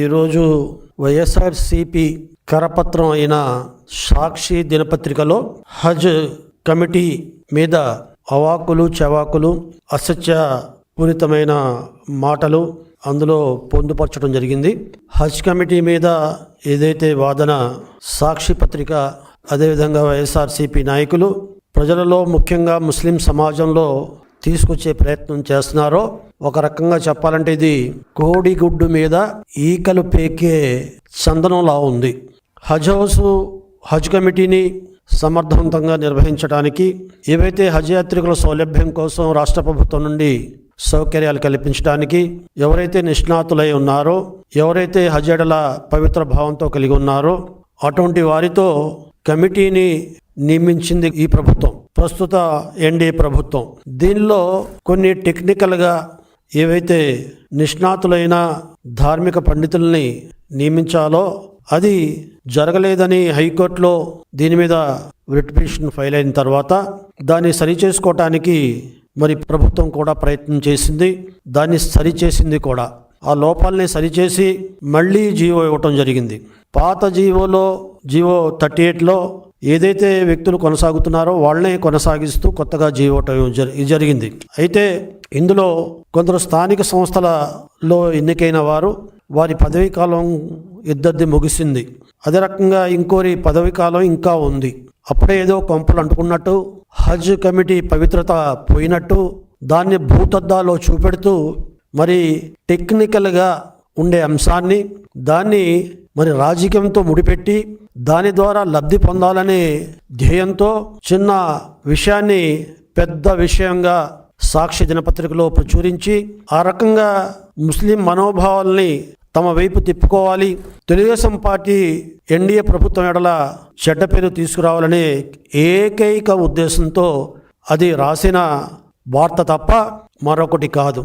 ఈరోజు వైఎస్ఆర్సిపి కరపత్రం అయిన సాక్షి దినపత్రికలో హజ్ కమిటీ మీద అవాకులు చవాకులు అసత్యపూరితమైన మాటలు అందులో పొందుపరచడం జరిగింది. హజ్ కమిటీ మీద ఏదైతే వాదన సాక్షి పత్రిక అదేవిధంగా వైఎస్ఆర్సిపి నాయకులు ప్రజలలో ముఖ్యంగా ముస్లిం సమాజంలో తీసుకొచ్చే ప్రయత్నం చేస్తున్నారో, ఒక రకంగా చెప్పాలంటే ఇది కోడిగుడ్డు మీద ఈకలు పేకే చందనంలా ఉంది. హజ్ కమిటీని సమర్థవంతంగా నిర్వహించడానికి ఏవైతే హజ్ యాత్రికుల సౌలభ్యం కోసం రాష్ట్ర ప్రభుత్వం నుండి సౌకర్యాలు కల్పించడానికి ఎవరైతే నిష్ణాతులై ఉన్నారో, ఎవరైతే హజ్ ఎడల పవిత్ర భావంతో కలిగి ఉన్నారో అటువంటి వారితో కమిటీని నియమించింది ఈ ప్రభుత్వం, ప్రస్తుత ఎన్డీఏ ప్రభుత్వం. దీనిలో కొన్ని టెక్నికల్గా ఏవైతే నిష్ణాతులైన ధార్మిక పండితుల్ని నియమించాలో అది జరగలేదని హైకోర్టులో దీని మీద రిట్ పిటిషన్ ఫైల్ అయిన తర్వాత దాన్ని సరిచేసుకోవటానికి మరి ప్రభుత్వం కూడా ప్రయత్నం చేసింది. దాన్ని సరిచేసింది కూడా. ఆ లోపాలని సరిచేసి మళ్ళీ జీవో ఇవ్వటం జరిగింది. పాత జీవో 38లో ఏదైతే వ్యక్తులు కొనసాగుతున్నారో వాళ్ళనే కొనసాగిస్తూ కొత్తగా జీవో జరిగింది. అయితే ఇందులో కొందరు స్థానిక సంస్థలలో ఎన్నికైన వారి పదవీ కాలం ఇద్దరిది ముగిసింది. అదే రకంగా ఇంకోరి పదవీ కాలం ఇంకా ఉంది. అప్పుడే ఏదో కొంపలు అంటుకున్నట్టు, హజ్ కమిటీ పవిత్రత పోయినట్టు దాన్ని భూతద్దాలో చూపెడుతూ మరి టెక్నికల్గా ఉండే అంశాన్ని దాన్ని మరి రాజకీయంతో ముడిపెట్టి దాని ద్వారా లబ్ధి పొందాలనే ధ్యేయంతో చిన్న విషయాన్ని పెద్ద విషయంగా సాక్షి దినపత్రికలో ప్రచురించి ఆ రకంగా ముస్లిం మనోభావాల్ని తమ వైపు తిప్పుకోవాలి, తెలుగుదేశం పార్టీ ఎన్డీఏ ప్రభుత్వం ఎడల చెడ్డ పేరు తీసుకురావాలనే ఏకైక ఉద్దేశంతో అది రాసిన వార్త తప్ప మరొకటి కాదు.